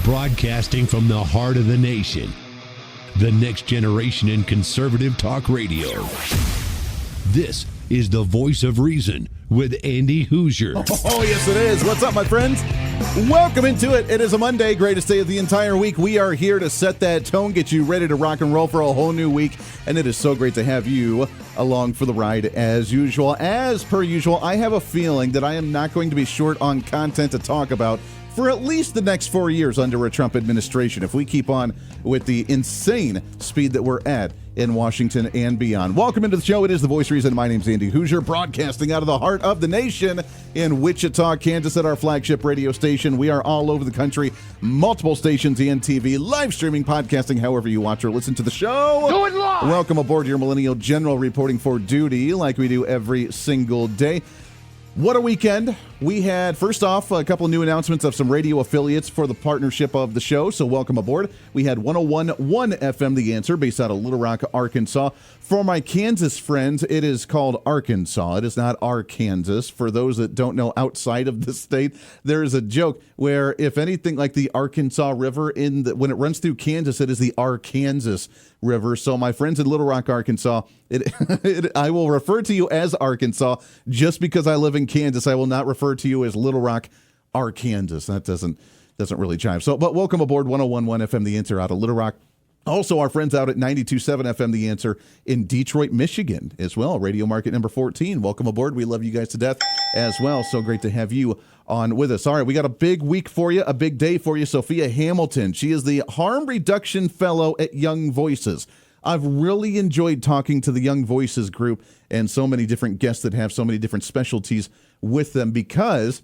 Broadcasting from the heart of the nation, the next generation in conservative talk radio. This is the Voice of Reason with Andy Hoosier. Oh, yes, it is. What's up, my friends? Welcome into it. It is a Monday, greatest day of the entire week. We are here to set that tone, get you ready to rock and roll for a whole new week. And it is so great to have you along for the ride as usual. As per usual, I have a feeling that I am not going to be short on content to talk about for at least the next 4 years under a Trump administration, if we keep on with the insane speed that we're at in Washington and beyond. Welcome into the show. It is The Voice of Reason. My name's Andy Hoosier, broadcasting out of the heart of the nation in Wichita, Kansas, at our flagship radio station. We are all over the country, multiple stations and TV, live streaming, podcasting, however you watch or listen to the show. Do it live! Welcome aboard your Millennial General reporting for duty like we do every single day. What a weekend. We had, first off, a couple of new announcements of some radio affiliates for the partnership of the show, so welcome aboard. We had 101.1 FM, The Answer, based out of Little Rock, Arkansas. For my Kansas friends, it is called Arkansas. It is not Arkansas. For those that don't know outside of the state, there is a joke where if anything like the Arkansas River, when it runs through Kansas, it is the Arkansas River. So my friends in Little Rock, Arkansas, I will refer to you as Arkansas just because I live in Kansas. I will not refer to you as Little Rock, Arkansas. That doesn't really jive. So, but welcome aboard 101.1 FM, The Answer, out of Little Rock. Also, our friends out at 92.7 FM, The Answer, in Detroit, Michigan as well. Radio market number 14. Welcome aboard. We love you guys to death as well. So great to have you on with us. All right, we got a big week for you, a big day for you. Sofia Hamilton. She is the Harm Reduction Fellow at Young Voices. I've really enjoyed talking to the Young Voices group and so many different guests that have so many different specialties with them because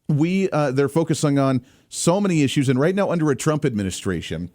they're focusing on so many issues. And right now, under a Trump administration,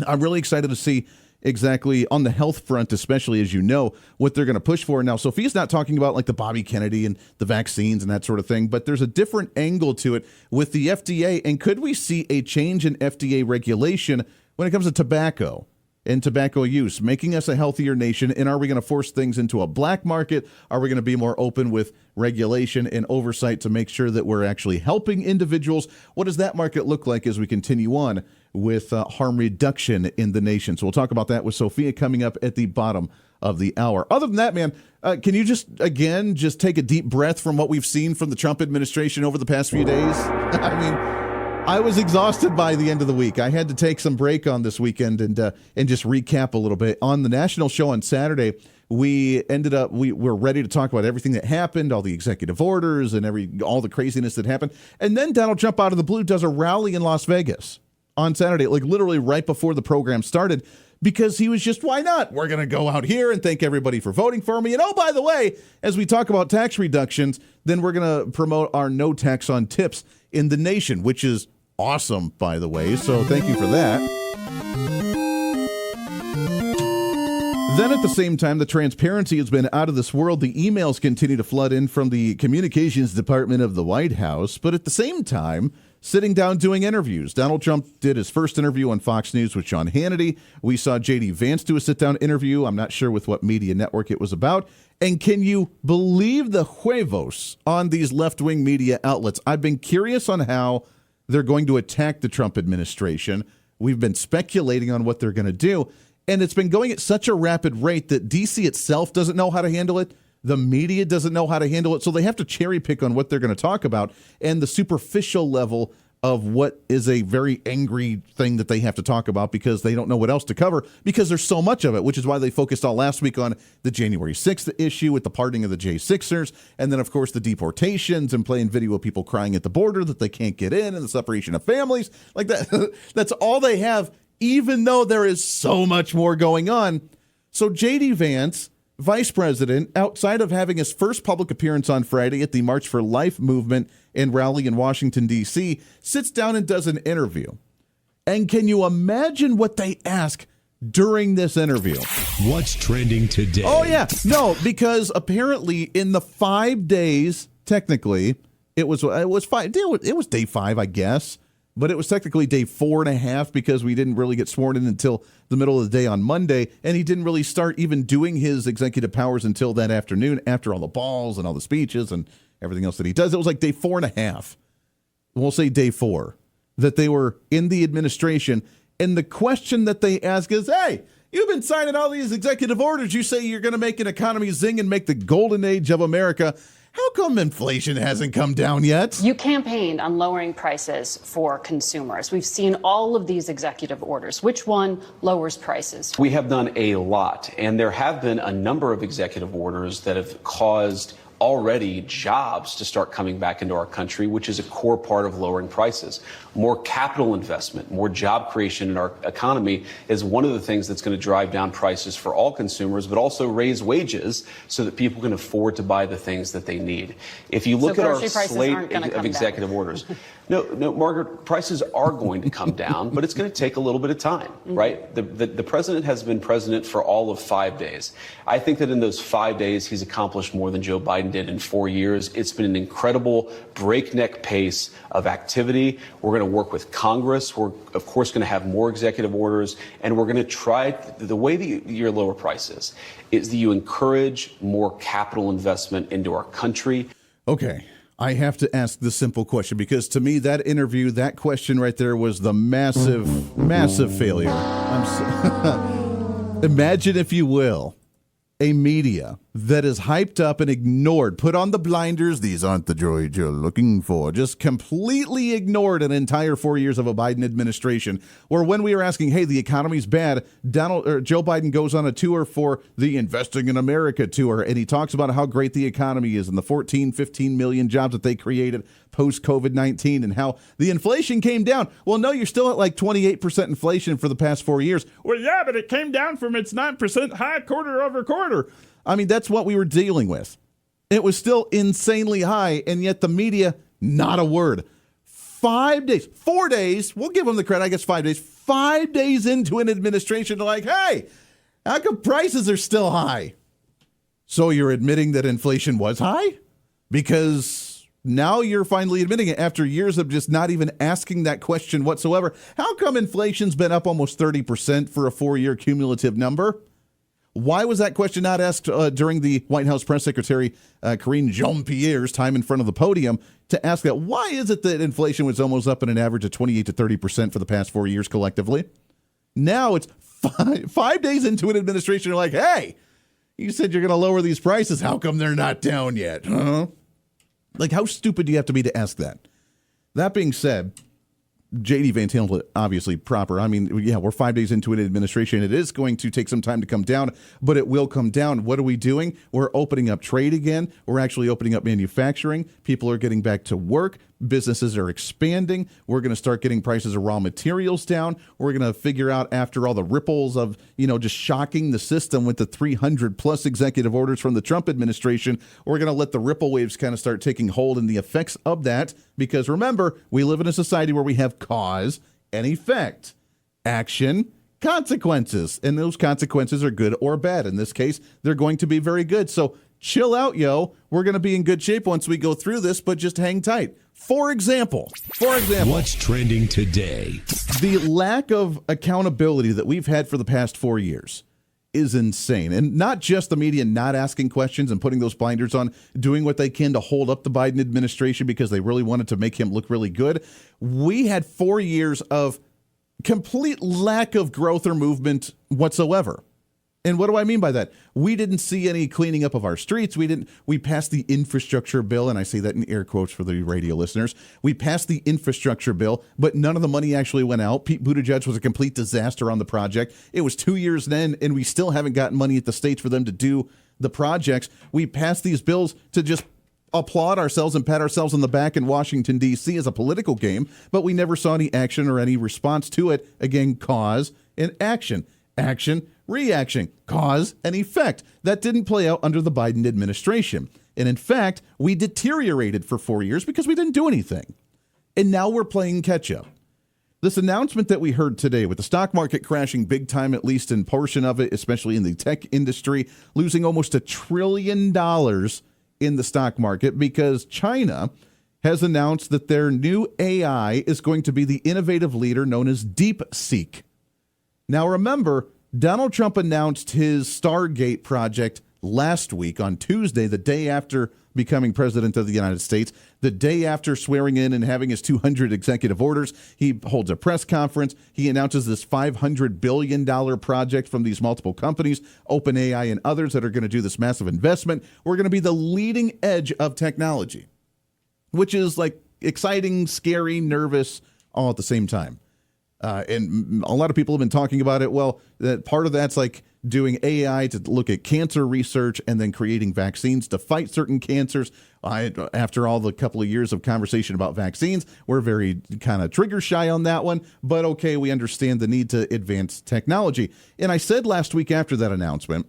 I'm really excited to see exactly on the health front, especially, as you know, what they're going to push for. Now, Sophia's not talking about like the Bobby Kennedy and the vaccines and that sort of thing, but there's a different angle to it with the FDA. And could we see a change in FDA regulation when it comes to tobacco and tobacco use, making us a healthier nation? And are we going to force things into a black market? Are we going to be more open with regulation and oversight to make sure that we're actually helping individuals? What does that market look like as we continue on with harm reduction in the nation? So we'll talk about that with Sofia coming up at the bottom of the hour. Other than that, man, can you just take a deep breath from what we've seen from the Trump administration over the past few days? I mean, I was exhausted by the end of the week. I had to take some break on this weekend and just recap a little bit. On the national show on Saturday, we were ready to talk about everything that happened, all the executive orders and all the craziness that happened. And then Donald Trump out of the blue does a rally in Las Vegas on Saturday, like literally right before the program started, because he was just, why not? We're going to go out here and thank everybody for voting for me. And oh, by the way, as we talk about tax reductions, then we're going to promote our no tax on tips in the nation, which is awesome, by the way. So thank you for that. Then at the same time, the transparency has been out of this world. The emails continue to flood in from the communications department of the White House. But at the same time, sitting down doing interviews. Donald Trump did his first interview on Fox News with Sean Hannity. We saw J.D. Vance do a sit-down interview. I'm not sure with what media network it was about. And can you believe the huevos on these left-wing media outlets? I've been curious on how they're going to attack the Trump administration. We've been speculating on what they're going to do. And it's been going at such a rapid rate that D.C. itself doesn't know how to handle it. The media doesn't know how to handle it. So they have to cherry pick on what they're going to talk about and the superficial level of what is a very angry thing that they have to talk about because they don't know what else to cover because there's so much of it, which is why they focused all last week on the January 6th issue with the parting of the J6ers. And then, of course, the deportations and playing video of people crying at the border that they can't get in and the separation of families like that. That's all they have, even though there is so much more going on. So J.D. Vance, vice president, outside of having his first public appearance on Friday at the March for Life movement and rally in Washington, D.C., sits down and does an interview. And can you imagine what they ask during this interview? What's trending today? Oh, yeah. No, because apparently in the 5 days, technically, it was day 5, I guess. But it was technically day 4.5 because we didn't really get sworn in until the middle of the day on Monday. And he didn't really start even doing his executive powers until that afternoon after all the balls and all the speeches and everything else that he does. It was like day 4.5. We'll say day 4. that they were in the administration, and the question that they ask is, hey, you've been signing all these executive orders. You say you're going to make an economy zing and make the golden age of America. How come inflation hasn't come down yet? You campaigned on lowering prices for consumers. We've seen all of these executive orders. Which one lowers prices? We have done a lot, and there have been a number of executive orders that have caused already jobs to start coming back into our country, which is a core part of lowering prices. More capital investment, more job creation in our economy is one of the things that's going to drive down prices for all consumers, but also raise wages so that people can afford to buy the things that they need. If you look at our slate of executive orders, no, Margaret, prices are going to come down, but it's going to take a little bit of time, right? The president has been president for all of 5 days. I think that in those 5 days, he's accomplished more than Joe Biden did in 4 years. It's been an incredible breakneck pace of activity. We're going to work with Congress. We're, of course, going to have more executive orders, and we're going to try the way that you lower prices is that you encourage more capital investment into our country. Okay. I have to ask the simple question, because to me, that interview, that question right there was the massive failure. Imagine, if you will, a media that is hyped up and ignored, put on the blinders, these aren't the droids you're looking for, just completely ignored an entire 4 years of a Biden administration, where when we were asking, hey, the economy's bad, Joe Biden goes on a tour for the Investing in America tour, and he talks about how great the economy is and the 15 million jobs that they created post-COVID-19 and how the inflation came down. Well, no, you're still at like 28% inflation for the past 4 years. Well, yeah, but it came down from its 9% high quarter over quarter. I mean, that's what we were dealing with. It was still insanely high, and yet the media, not a word. 5 days, 4 days, we'll give them the credit, I guess 5 days. 5 days into an administration, they're like, hey, how come prices are still high? So you're admitting that inflation was high? Because now you're finally admitting it after years of just not even asking that question whatsoever. How come inflation's been up almost 30% for a 4-year cumulative number? Why was that question not asked during the White House press secretary Karine Jean-Pierre's time in front of the podium to ask that? Why is it that inflation was almost up at an average of 28 to 30% for the past 4 years collectively? Now it's 5 days into an administration, you're like, hey, you said you're going to lower these prices. How come they're not down yet? Huh? Like, how stupid do you have to be to ask that? That being said, J.D. Vance handled it obviously proper. I mean, yeah, we're 5 days into an administration. It is going to take some time to come down, but it will come down. What are we doing? We're opening up trade again. We're actually opening up manufacturing. People are getting back to work. Businesses are expanding. We're going to start getting prices of raw materials down. We're going to figure out, after all the ripples of, just shocking the system with the 300 plus executive orders from the Trump administration, we're going to let the ripple waves kind of start taking hold and the effects of that. Because remember, we live in a society where we have cause and effect, action, consequences, and those consequences are good or bad. In this case, they're going to be very good. So chill out, yo. We're going to be in good shape once we go through this, but just hang tight. For example, what's trending today? The lack of accountability that we've had for the past 4 years is insane. And not just the media not asking questions and putting those blinders on, doing what they can to hold up the Biden administration because they really wanted to make him look really good. We had 4 years of complete lack of growth or movement whatsoever. And what do I mean by that? We didn't see any cleaning up of our streets. We passed the infrastructure bill, and I say that in air quotes for the radio listeners. We passed the infrastructure bill, but none of the money actually went out. Pete Buttigieg was a complete disaster on the project. It was 2 years then, and we still haven't gotten money at the states for them to do the projects. We passed these bills to just applaud ourselves and pat ourselves on the back in Washington, D.C. as a political game, but we never saw any action or any response to it. Again, cause and action. Action, reaction, cause and effect. That didn't play out under the Biden administration. And in fact, we deteriorated for 4 years because we didn't do anything. And now we're playing catch up. This announcement that we heard today, with the stock market crashing big time, at least in portion of it, especially in the tech industry, losing almost $1 trillion in the stock market because China has announced that their new AI is going to be the innovative leader known as DeepSeek. Now remember, Donald Trump announced his Stargate project last week on Tuesday, the day after becoming president of the United States, the day after swearing in and having his 200 executive orders. He holds a press conference. He announces this $500 billion project from these multiple companies, OpenAI and others, that are going to do this massive investment. We're going to be the leading edge of technology, which is like exciting, scary, nervous, all at the same time. And a lot of people have been talking about it. Well, that part of that's like doing AI to look at cancer research and then creating vaccines to fight certain cancers. After all the couple of years of conversation about vaccines, we're very kind of trigger shy on that one. But okay, we understand the need to advance technology. And I said last week after that announcement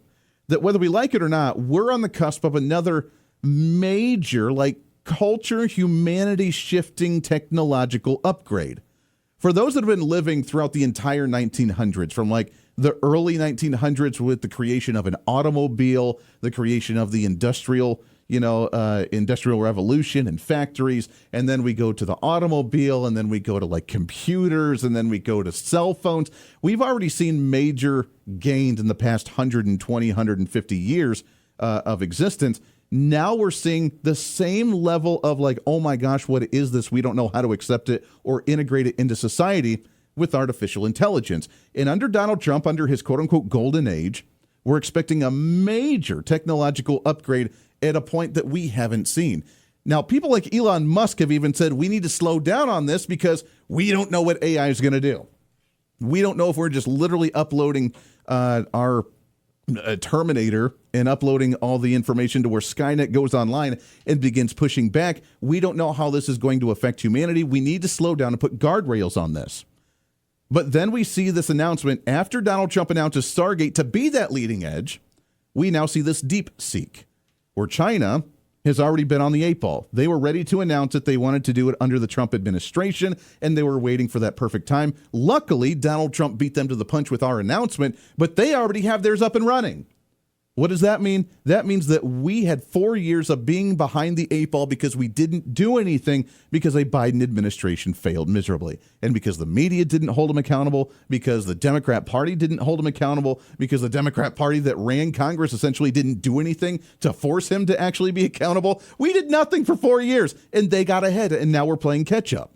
that whether we like it or not, we're on the cusp of another major, like, culture, humanity shifting technological upgrade. For those that have been living throughout the entire 1900s, from like the early 1900s with the creation of an automobile, the creation of the industrial revolution and factories, and then we go to the automobile, and then we go to like computers, and then we go to cell phones. We've already seen major gains in the past 120, 150 years of existence. Now we're seeing the same level of like, oh my gosh, what is this? We don't know how to accept it or integrate it into society with artificial intelligence. And under Donald Trump, under his quote unquote golden age, we're expecting a major technological upgrade at a point that we haven't seen. Now, people like Elon Musk have even said we need to slow down on this because we don't know what AI is going to do. We don't know if we're just literally uploading our Terminator and uploading all the information to where Skynet goes online and begins pushing back. We don't know how this is going to affect humanity. We need to slow down and put guardrails on this. But then we see this announcement after Donald Trump announces Stargate to be that leading edge. We now see this DeepSeek, where China has already been on the 8 ball. They were ready to announce it. They wanted to do it under the Trump administration, and they were waiting for that perfect time. Luckily, Donald Trump beat them to the punch with our announcement, but they already have theirs up and running. What does that mean? That means that we had 4 years of being behind the 8 ball because we didn't do anything because a Biden administration failed miserably. And because the media didn't hold them accountable, because the Democrat Party didn't hold him accountable, because the Democrat Party that ran Congress essentially didn't do anything to force him to actually be accountable. We did nothing for 4 years, and they got ahead, and now we're playing catch up.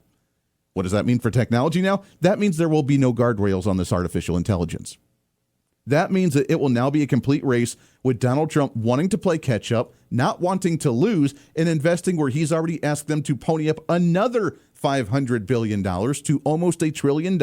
What does that mean for technology now? That means there will be no guardrails on this artificial intelligence. That means that it will now be a complete race with Donald Trump wanting to play catch up, not wanting to lose, and investing where he's already asked them to pony up another $500 billion to almost $1 trillion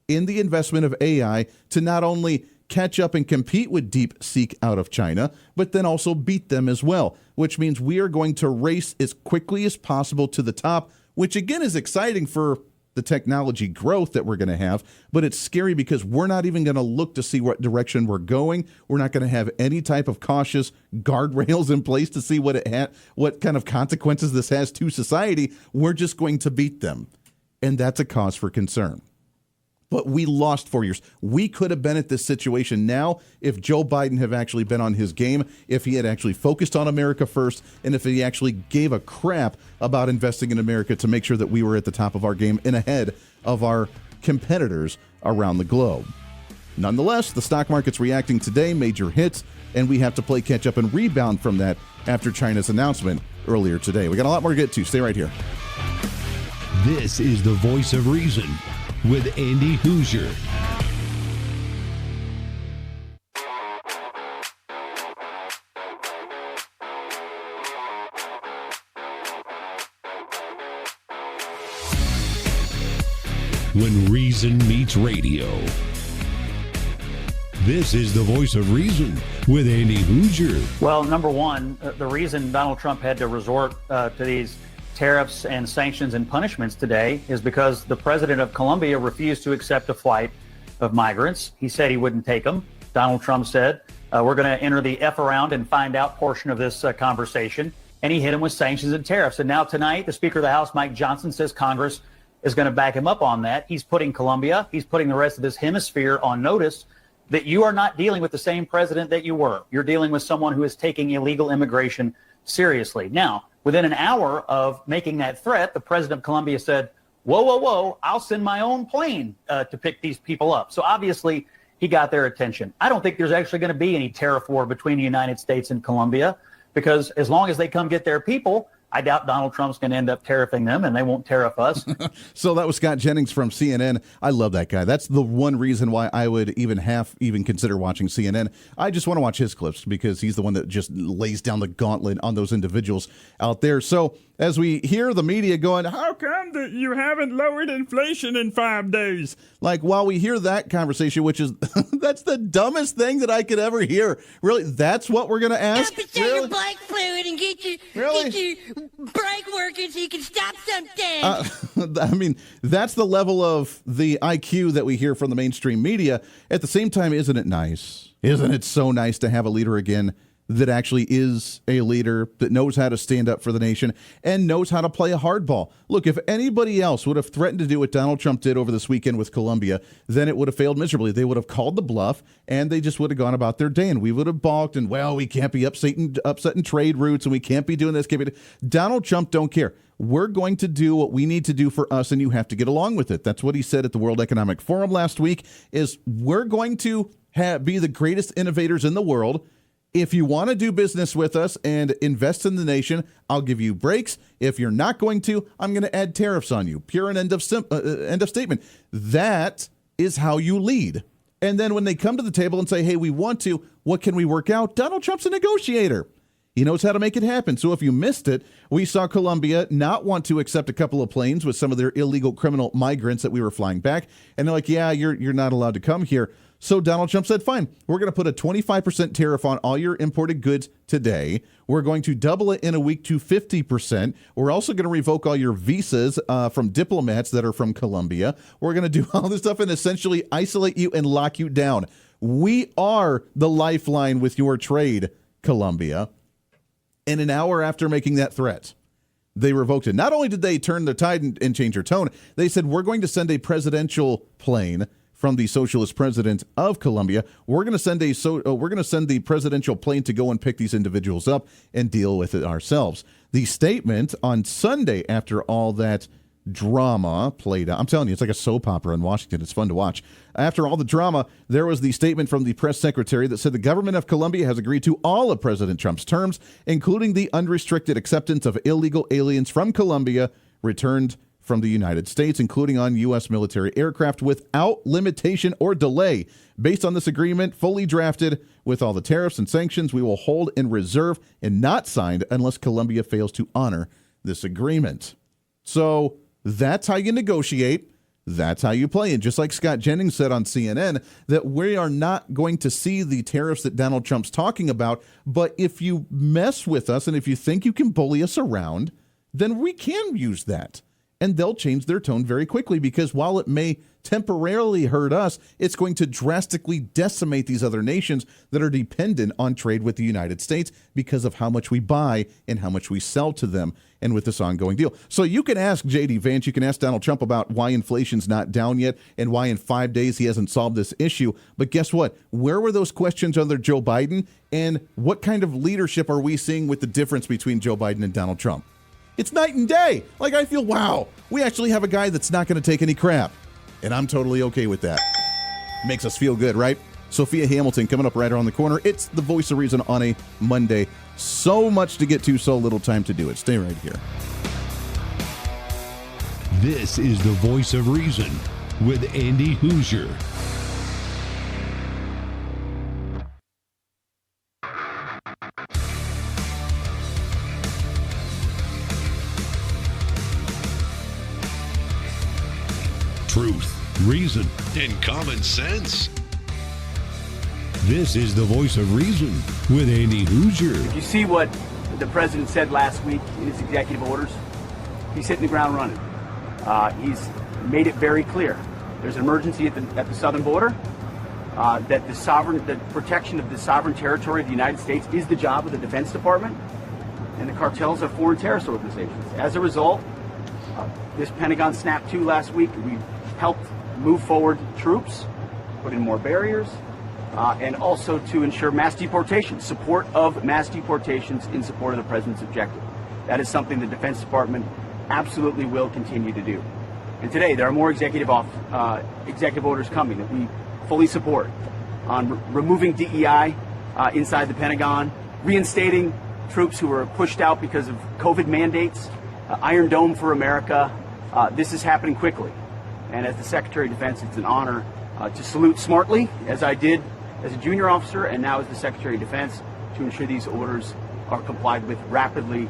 in the investment of AI to not only catch up and compete with DeepSeek out of China, but then also beat them as well, which means we are going to race as quickly as possible to the top, which again is exciting for the technology growth that we're going to have, but it's scary because we're not even going to look to see what direction we're going. We're not going to have any type of cautious guardrails in place to see what kind of consequences this has to society. We're just going to beat them, and that's a cause for concern. But we lost 4 years. We could have been at this situation now if Joe Biden had actually been on his game, if he had actually focused on America first, and if he actually gave a crap about investing in America to make sure that we were at the top of our game and ahead of our competitors around the globe. Nonetheless, the stock market's reacting today, major hits, and we have to play catch up and rebound from that after China's announcement earlier today. We got a lot more to get to. Stay right here. This is the Voice of Reason with Andy Hoosier. When reason meets radio. This is the Voice of Reason with Andy Hoosier. Well, number one, the reason Donald Trump had to resort to these tariffs and sanctions and punishments today is because the president of Colombia refused to accept a flight of migrants. He said he wouldn't take them. Donald Trump said, we're going to enter the F around and find out portion of this conversation. And he hit him with sanctions and tariffs. And now tonight, the Speaker of the House, Mike Johnson, says Congress is going to back him up on that. He's putting Colombia, he's putting the rest of this hemisphere on notice that you are not dealing with the same president that you were. You're dealing with someone who is taking illegal immigration seriously. Now, within an hour of making that threat, the president of Colombia said, whoa, I'll send my own plane to pick these people up. So obviously, he got their attention. I don't think there's actually going to be any tariff war between the United States and Colombia, because as long as they come get their people, I doubt Donald Trump's going to end up tariffing them, and they won't tariff us. So that was Scott Jennings from CNN. I love that guy. That's the one reason why I would even consider watching CNN. I just want to watch his clips because he's the one that just lays down the gauntlet on those individuals out there. So as we hear the media going, how come that you haven't lowered inflation in 5 days? Like, while we hear that conversation, which is, that's the dumbest thing that I could ever hear. Really? That's what we're going to ask? Really? Your bike fluid and get your brake working so you can stop something. I mean, that's the level of the IQ that we hear from the mainstream media. At the same time, isn't it nice? Isn't it so nice to have a leader again that actually is a leader, that knows how to stand up for the nation and knows how to play a hardball? Look, if anybody else would have threatened to do what Donald Trump did over this weekend with Colombia, then it would have failed miserably. They would have called the bluff, and they just would have gone about their day, and we would have balked, and, well, we can't be upsetting trade routes, and we can't be doing this. Donald Trump don't care. We're going to do what we need to do for us, and you have to get along with it. That's what he said at the World Economic Forum last week, is we're going to be the greatest innovators in the world. If you want to do business with us and invest in the nation, I'll give you breaks. If you're not going to, I'm going to add tariffs on you. Pure and end of statement. That is how you lead. And then when they come to the table and say, hey, we want to, what can we work out? Donald Trump's a negotiator. He knows how to make it happen. So if you missed it, we saw Colombia not want to accept a couple of planes with some of their illegal criminal migrants that we were flying back. And they're like, yeah, you're not allowed to come here. So Donald Trump said, fine, we're going to put a 25% tariff on all your imported goods today. We're going to double it in a week to 50%. We're also going to revoke all your visas from diplomats that are from Colombia. We're going to do all this stuff and essentially isolate you and lock you down. We are the lifeline with your trade, Colombia. And an hour after making that threat, they revoked it. Not only did they turn the tide and change their tone, they said, we're going to send a presidential plane from the socialist president of Colombia. We're going to send the presidential plane to go and pick these individuals up and deal with it ourselves. The statement on Sunday, after all that drama played out, I'm telling you, it's like a soap opera in Washington. It's fun to watch. After all the drama, there was the statement from the press secretary that said the government of Colombia has agreed to all of President Trump's terms, including the unrestricted acceptance of illegal aliens from Colombia returned from the United States, including on U.S. military aircraft, without limitation or delay. Based on this agreement, fully drafted with all the tariffs and sanctions, we will hold in reserve and not signed unless Colombia fails to honor this agreement. So that's how you negotiate. That's how you play. And just like Scott Jennings said on CNN, that we are not going to see the tariffs that Donald Trump's talking about. But if you mess with us and if you think you can bully us around, then we can use that. And they'll change their tone very quickly, because while it may temporarily hurt us, it's going to drastically decimate these other nations that are dependent on trade with the United States because of how much we buy and how much we sell to them, and with this ongoing deal. So you can ask J.D. Vance, you can ask Donald Trump about why inflation's not down yet and why in 5 days he hasn't solved this issue. But guess what? Where were those questions under Joe Biden? And what kind of leadership are we seeing with the difference between Joe Biden and Donald Trump? It's night and day. Like, I feel, wow, we actually have a guy that's not going to take any crap. And I'm totally okay with that. Makes us feel good, right? Sofia Hamilton coming up right around the corner. It's the Voice of Reason on a Monday. So much to get to, so little time to do it. Stay right here. This is the Voice of Reason with Andy Hoosier. Truth, reason, and common sense. This is the Voice of Reason with Andy Hoosier. If you see what the president said last week in his executive orders, he's hitting the ground running. He's made it very clear. There's an emergency at the southern border. That the protection of the sovereign territory of the United States is the job of the Defense Department, and the cartels are foreign terrorist organizations. As a result, this Pentagon Snap 2 last week, we helped move forward troops, put in more barriers, and also to ensure mass deportation, support of mass deportations in support of the president's objective. That is something the Defense Department absolutely will continue to do. And today, there are more executive orders coming that we fully support on removing DEI inside the Pentagon, reinstating troops who were pushed out because of COVID mandates, Iron Dome for America. This is happening quickly. And as the Secretary of Defense, it's an honor to salute smartly, as I did as a junior officer and now as the Secretary of Defense, to ensure these orders are complied with rapidly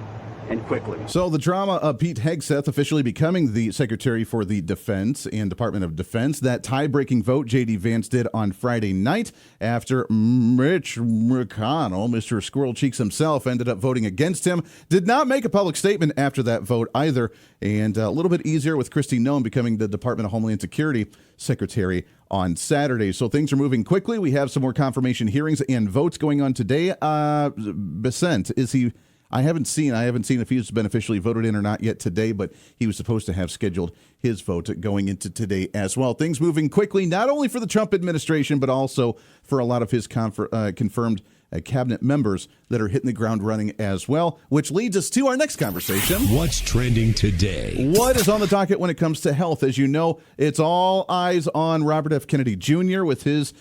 and quickly. So the drama of Pete Hegseth officially becoming the Secretary for the Defense and Department of Defense, that tie-breaking vote J.D. Vance did on Friday night after Mitch McConnell, Mr. Squirrel Cheeks himself, ended up voting against him. Did not make a public statement after that vote either, and a little bit easier with Kristi Noem becoming the Department of Homeland Security Secretary on Saturday. So things are moving quickly. We have some more confirmation hearings and votes going on today. Besant, is he... I haven't seen if he's been officially voted in or not yet today, but he was supposed to have scheduled his vote going into today as well. Things moving quickly, not only for the Trump administration, but also for a lot of his confirmed cabinet members that are hitting the ground running as well, which leads us to our next conversation. What's trending today? What is on the docket when it comes to health? As you know, it's all eyes on Robert F. Kennedy Jr. with his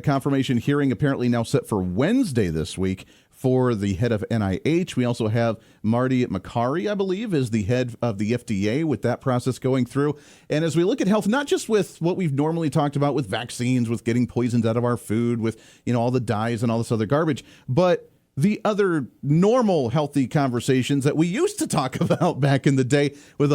confirmation hearing apparently now set for Wednesday this week for the head of NIH. We also have Marty Makary, I believe, is the head of the FDA with that process going through. And as we look at health, not just with what we've normally talked about with vaccines, with getting poisons out of our food, with, all the dyes and all this other garbage, but the other normal healthy conversations that we used to talk about back in the day with,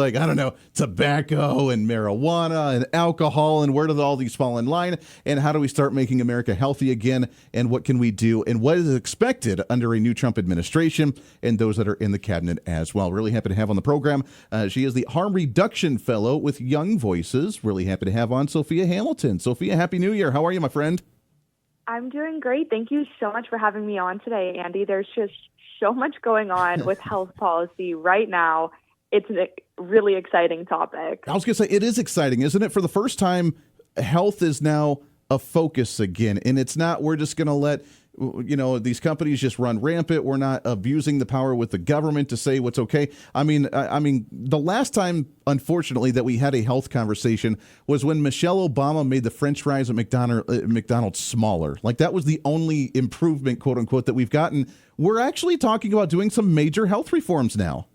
tobacco and marijuana and alcohol, and where do all these fall in line, and how do we start making America healthy again, and what can we do, and what is expected under a new Trump administration and those that are in the cabinet as well. Really happy to have on the program. She is the Harm Reduction Fellow with Young Voices. Really happy to have on Sofia Hamilton. Sofia, Happy New Year. How are you, my friend? I'm doing great. Thank you so much for having me on today, Andy. There's just so much going on with health policy right now. It's a really exciting topic. I was going to say, it is exciting, isn't it? For the first time, health is now a focus again. And it's not, we're just going to let, these companies just run rampant. We're not abusing the power with the government to say what's okay. I mean, the last time, unfortunately, that we had a health conversation was when Michelle Obama made the French fries at McDonald's smaller. Like, that was the only improvement, quote unquote, that we've gotten. We're actually talking about doing some major health reforms now.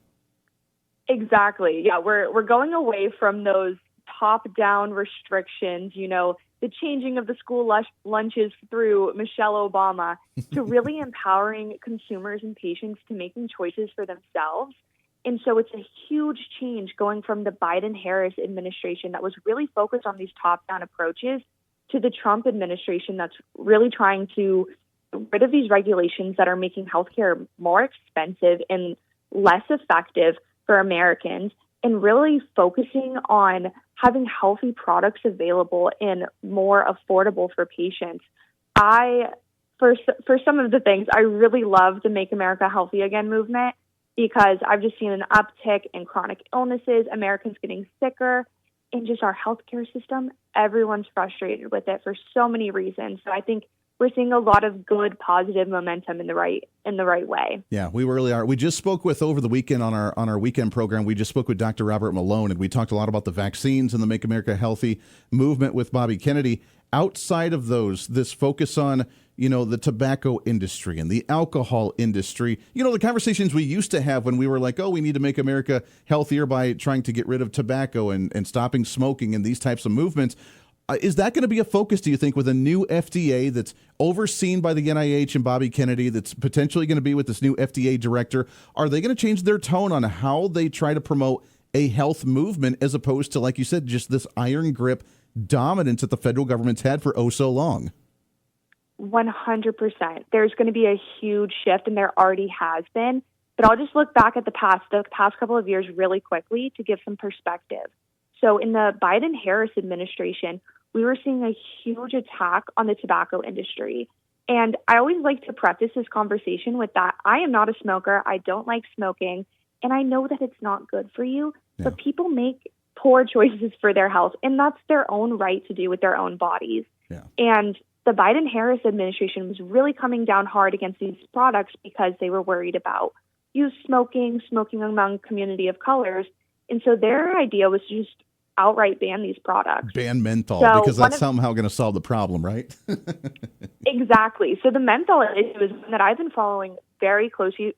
Exactly. Yeah, we're going away from those top-down restrictions, the changing of the school lunches through Michelle Obama, to really empowering consumers and patients to making choices for themselves. And so it's a huge change going from the Biden-Harris administration that was really focused on these top-down approaches to the Trump administration that's really trying to get rid of these regulations that are making healthcare more expensive and less effective for Americans, and really focusing on having healthy products available and more affordable for patients. For some of the things, I really love the Make America Healthy Again movement, because I've just seen an uptick in chronic illnesses, Americans getting sicker, and just our healthcare system. Everyone's frustrated with it for so many reasons. So I think we're seeing a lot of good, positive momentum in the right way. Yeah, we really are. We just spoke with, over the weekend on our weekend program, we just spoke with Dr. Robert Malone, and we talked a lot about the vaccines and the Make America Healthy movement with Bobby Kennedy. Outside of those, this focus on, the tobacco industry and the alcohol industry, the conversations we used to have when we were like, oh, we need to make America healthier by trying to get rid of tobacco and stopping smoking and these types of movements. Is that going to be a focus, do you think, with a new FDA that's overseen by the NIH and Bobby Kennedy, that's potentially going to be with this new FDA director? Are they going to change their tone on how they try to promote a health movement, as opposed to, like you said, just this iron grip dominance that the federal government's had for oh so long? 100%. There's going to be a huge shift, and there already has been. But I'll just look back at the past couple of years really quickly to give some perspective. So in the Biden-Harris administration, we were seeing a huge attack on the tobacco industry. And I always like to preface this conversation with that. I am not a smoker. I don't like smoking. And I know that it's not good for you. Yeah. But people make poor choices for their health. And that's their own right to do with their own bodies. Yeah. And the Biden-Harris administration was really coming down hard against these products because they were worried about youth smoking among community of colors. And so their idea was just outright ban these products. Ban menthol, So because that's somehow going to solve the problem, right? Exactly. So the menthol issue is one that I've been following very closely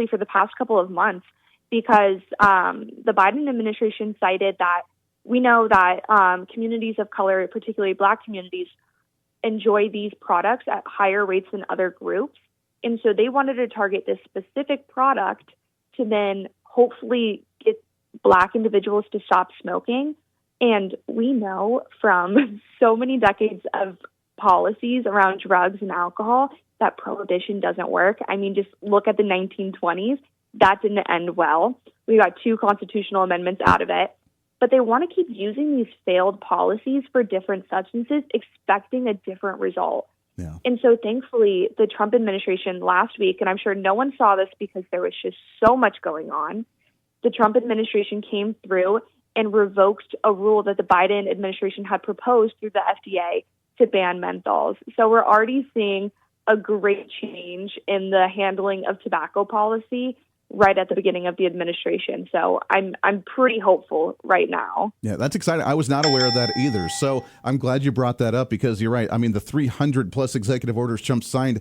for the past couple of months, because the Biden administration cited that we know that communities of color, particularly Black communities, enjoy these products at higher rates than other groups. And so they wanted to target this specific product to then hopefully get Black individuals to stop smoking. And we know from so many decades of policies around drugs and alcohol that prohibition doesn't work. I mean, just look at the 1920s. That didn't end well. We got 2 constitutional amendments out of it. But they want to keep using these failed policies for different substances, expecting a different result. Yeah. And so thankfully, the Trump administration last week, and I'm sure no one saw this because there was just so much going on, the Trump administration came through and revoked a rule that the Biden administration had proposed through the FDA to ban menthols. So we're already seeing a great change in the handling of tobacco policy right at the beginning of the administration. So I'm pretty hopeful right now. Yeah, that's exciting. I was not aware of that either. So I'm glad you brought that up, because you're right. I mean, the 300 plus executive orders Trump signed,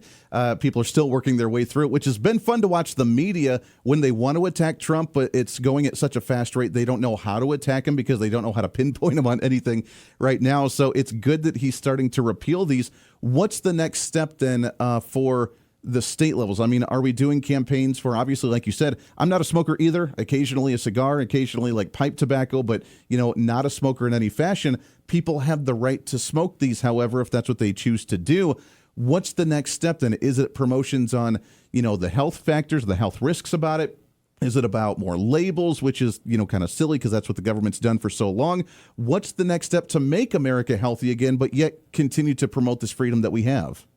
people are still working their way through it, which has been fun to watch the media when they want to attack Trump, but it's going at such a fast rate. They don't know how to attack him because they don't know how to pinpoint him on anything right now. So it's good that he's starting to repeal these. What's the next step then for the state levels? I mean, are we doing campaigns for, obviously, like you said, I'm not a smoker either, occasionally a cigar, occasionally like pipe tobacco, but, not a smoker in any fashion. People have the right to smoke these, however, if that's what they choose to do. What's the next step then? Is it promotions on, the health factors, the health risks about it? Is it about more labels, which is, kind of silly because that's what the government's done for so long? What's the next step to make America healthy again, but yet continue to promote this freedom that we have?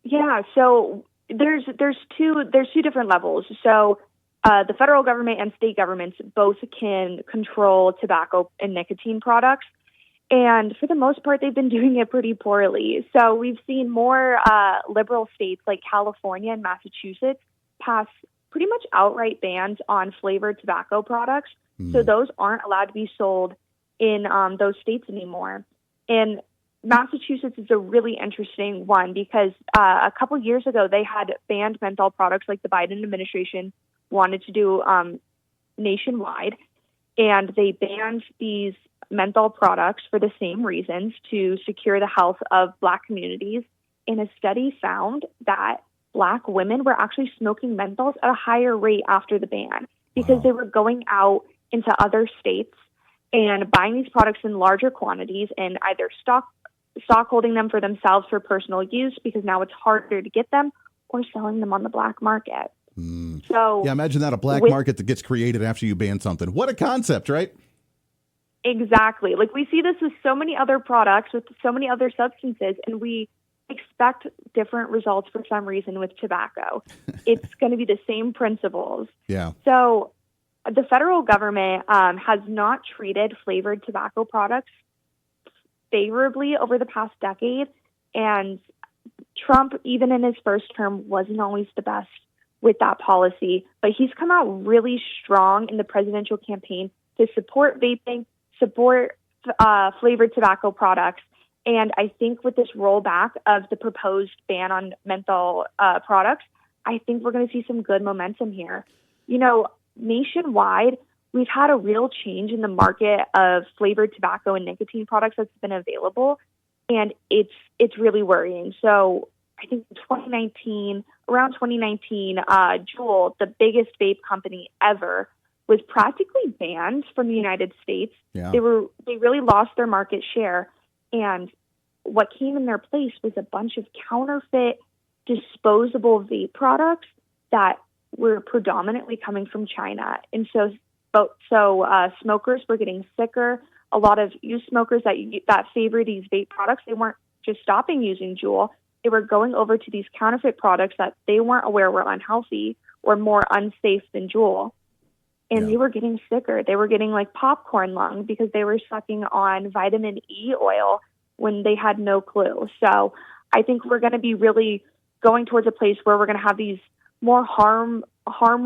Yeah, so there's two different levels. So the federal government and state governments both can control tobacco and nicotine products, and for the most part, they've been doing it pretty poorly. So we've seen more liberal states like California and Massachusetts pass pretty much outright bans on flavored tobacco products. So those aren't allowed to be sold in those states anymore. And Massachusetts is a really interesting one because a couple years ago, they had banned menthol products like the Biden administration wanted to do nationwide. And they banned these menthol products for the same reasons, to secure the health of Black communities. And a study found that Black women were actually smoking menthols at a higher rate after the ban because they were going out into other states and buying these products in larger quantities and either stock holding them for themselves for personal use because now it's harder to get them, or selling them on the black market. So yeah, imagine that, a black market that gets created after you ban something. What a concept, right? Exactly. Like, we see this with so many other products, with so many other substances, and we expect different results for some reason with tobacco. It's going to be the same principles. Yeah. So the federal government has not treated flavored tobacco products favorably over the past decade. And Trump, even in his first term, wasn't always the best with that policy. But he's come out really strong in the presidential campaign to support vaping, support flavored tobacco products. And I think with this rollback of the proposed ban on menthol products, I think we're going to see some good momentum here. Nationwide, we've had a real change in the market of flavored tobacco and nicotine products that's been available, and it's really worrying. So I think around 2019, Juul, the biggest vape company ever, was practically banned from the United States. Yeah. They really lost their market share, and what came in their place was a bunch of counterfeit disposable vape products that were predominantly coming from China. And so smokers were getting sicker. A lot of youth smokers that favor these vape products, they weren't just stopping using Juul. They were going over to these counterfeit products that they weren't aware were unhealthy or more unsafe than Juul. And they were getting sicker. They were getting like popcorn lung because they were sucking on vitamin E oil when they had no clue. So I think we're going to be really going towards a place where we're going to have these more harm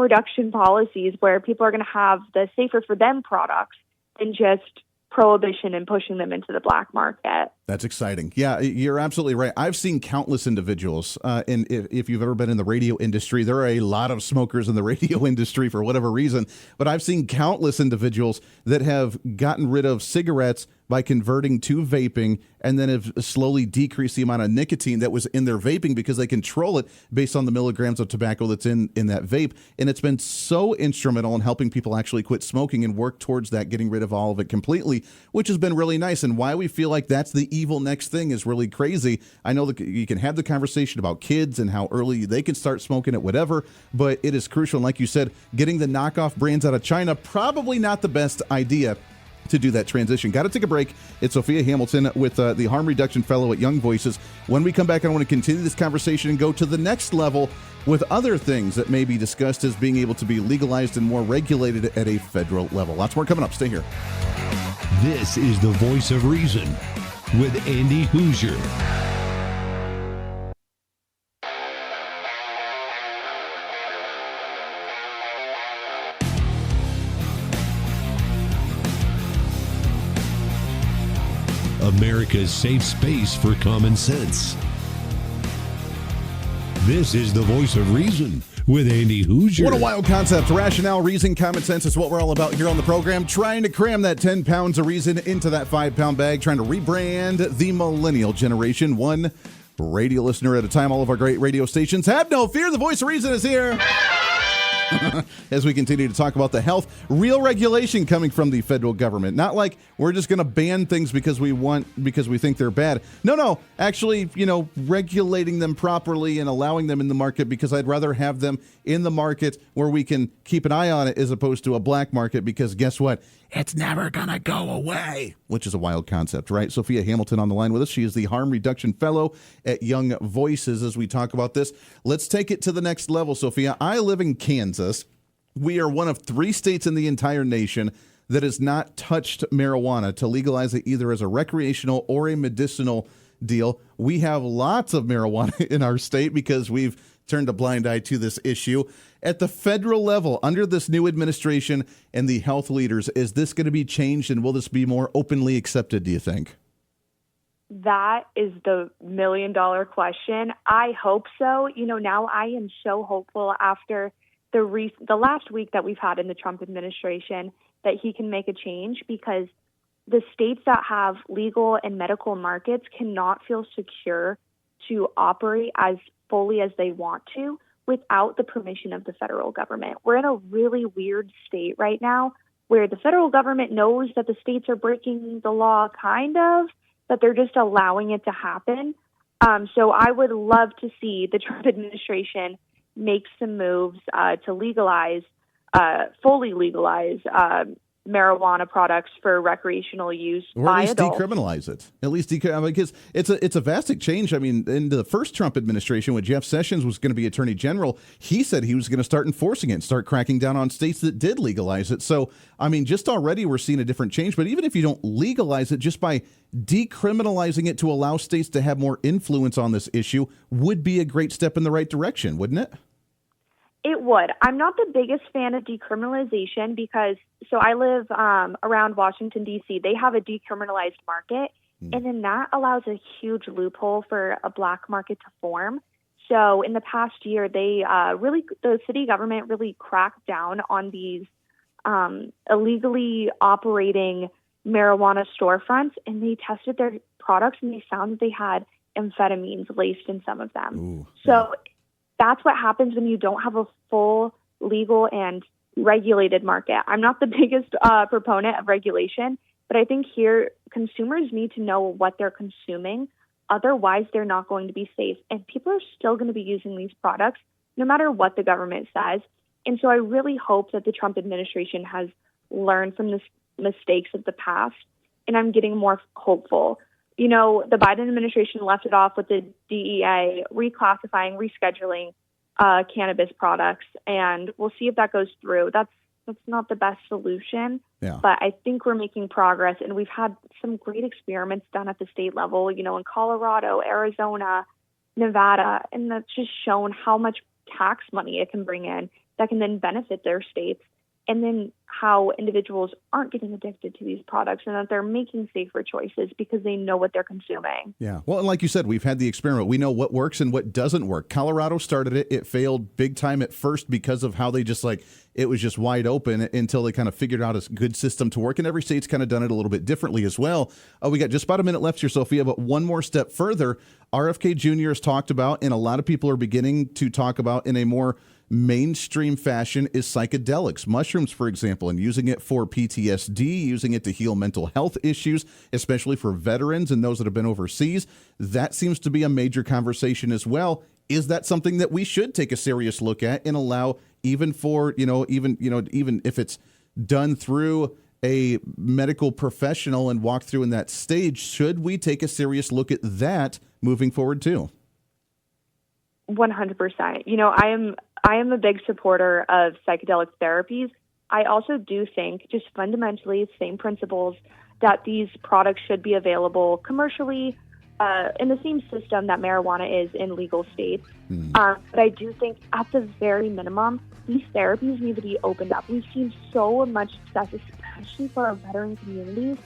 reduction policies where people are going to have the safer for them products than just prohibition and pushing them into the black market. That's exciting. Yeah, you're absolutely right. I've seen countless individuals, and if you've ever been in the radio industry, there are a lot of smokers in the radio industry for whatever reason, but I've seen countless individuals that have gotten rid of cigarettes by converting to vaping and then have slowly decreased the amount of nicotine that was in their vaping because they control it based on the milligrams of tobacco that's in that vape. And it's been so instrumental in helping people actually quit smoking and work towards that, getting rid of all of it completely, which has been really nice. And why we feel like that's the evil next thing is really crazy. I know that you can have the conversation about kids and how early they can start smoking it, whatever, but it is crucial. And like you said, getting the knockoff brands out of China, probably not the best idea to do that transition. Got to take a break. It's Sofia Hamilton with the Harm Reduction Fellow at Young Voices. When we come back, I want to continue this conversation and go to the next level with other things that may be discussed as being able to be legalized and more regulated at a federal level. Lots more coming up. Stay here. This is the Voice of Reason with Andy Hoosier. America's safe space for common sense. This is the Voice of Reason with Andy Hoosier. What a wild concept. Rationale, reason, common sense is what we're all about here on the program. Trying to cram that 10 pounds of reason into that 5-pound bag. Trying to rebrand the millennial generation. One radio listener at a time. All of our great radio stations. Have no fear. The Voice of Reason is here. As we continue to talk about the health, real regulation coming from the federal government. Not like we're just going to ban things because we think they're bad. No, actually, regulating them properly and allowing them in the market, because I'd rather have them in the market where we can keep an eye on it as opposed to a black market, because guess what? It's never going to go away, which is a wild concept, right? Sofia Hamilton on the line with us. She is the Harm Reduction Fellow at Young Voices as we talk about this. Let's take it to the next level, Sofia. I live in Kansas. We are one of 3 states in the entire nation that has not touched marijuana to legalize it either as a recreational or a medicinal deal. We have lots of marijuana in our state because we've turned a blind eye to this issue. At the federal level, under this new administration and the health leaders, is this going to be changed, and will this be more openly accepted, do you think? That is the million-dollar question. I hope so. Now I am so hopeful after the last week that we've had in the Trump administration that he can make a change, because the states that have legal and medical markets cannot feel secure to operate as fully as they want to without the permission of the federal government. We're in a really weird state right now where the federal government knows that the states are breaking the law, kind of, but they're just allowing it to happen. So I would love to see the Trump administration make some moves to legalize, fully legalize marijuana products for recreational use or by at least adults. Decriminalize it. At least because it's a vast change. I mean, in the first Trump administration, when Jeff Sessions was going to be Attorney General, he said he was going to start enforcing it and start cracking down on states that did legalize it. So, I mean, just already we're seeing a different change. But even if you don't legalize it, just by decriminalizing it to allow states to have more influence on this issue would be a great step in the right direction, wouldn't it? It would. I'm not the biggest fan of decriminalization because, so I live around Washington, D.C. They have a decriminalized market, and then that allows a huge loophole for a black market to form. So in the past year, the city government really cracked down on these illegally operating marijuana storefronts, and they tested their products, and they found that they had amphetamines laced in some of them. Ooh, so that's what happens when you don't have a full legal and regulated market. I'm not the biggest proponent of regulation, but I think here consumers need to know what they're consuming. Otherwise, they're not going to be safe. And people are still going to be using these products no matter what the government says. And so I really hope that the Trump administration has learned from the mistakes of the past, and I'm getting more hopeful. The Biden administration left it off with the DEA reclassifying, rescheduling cannabis products, and we'll see if that goes through. That's not the best solution, but I think we're making progress, and we've had some great experiments done at the state level, in Colorado, Arizona, Nevada, and that's just shown how much tax money it can bring in that can then benefit their states. And then how individuals aren't getting addicted to these products and that they're making safer choices because they know what they're consuming. Yeah. Well, and like you said, we've had the experiment. We know what works and what doesn't work. Colorado started it. It failed big time at first because of how they just it was just wide open until they kind of figured out a good system to work. And every state's kind of done it a little bit differently as well. We got just about a minute left here, Sophia, but one more step further. RFK Jr. has talked about, and a lot of people are beginning to talk about in a more mainstream fashion, is psychedelics, mushrooms, for example, and using it for PTSD, using it to heal mental health issues, especially for veterans and those that have been overseas. That seems to be a major conversation as well. Is that something that we should take a serious look at and allow, even for, even if it's done through a medical professional and walk through in that stage, should we take a serious look at that moving forward too? 100%. I am a big supporter of psychedelic therapies. I also do think, just fundamentally, same principles, that these products should be available commercially in the same system that marijuana is in legal states. But I do think, at the very minimum, these therapies need to be opened up. We've seen so much success, especially for our veteran communities,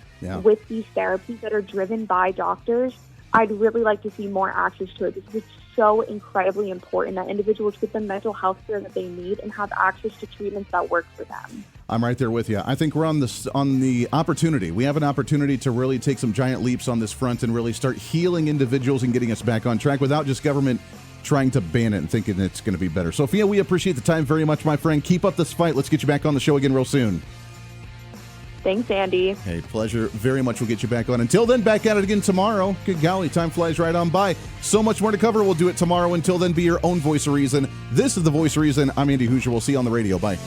with these therapies that are driven by doctors. I'd really like to see more access to it because it's so incredibly important that individuals get the mental health care that they need and have access to treatments that work for them. I'm right there with you. I think we're on the opportunity. We have an opportunity to really take some giant leaps on this front and really start healing individuals and getting us back on track without just government trying to ban it and thinking it's going to be better. Sophia, we appreciate the time very much, my friend. Keep up this fight. Let's get you back on the show again real soon. Thanks, Andy. Hey, pleasure very much. We'll get you back on. Until then, back at it again tomorrow. Good golly, time flies right on by. So much more to cover. We'll do it tomorrow. Until then, be your own voice of reason. This is the Voice of Reason. I'm Andy Hoosier. We'll see you on the radio. Bye.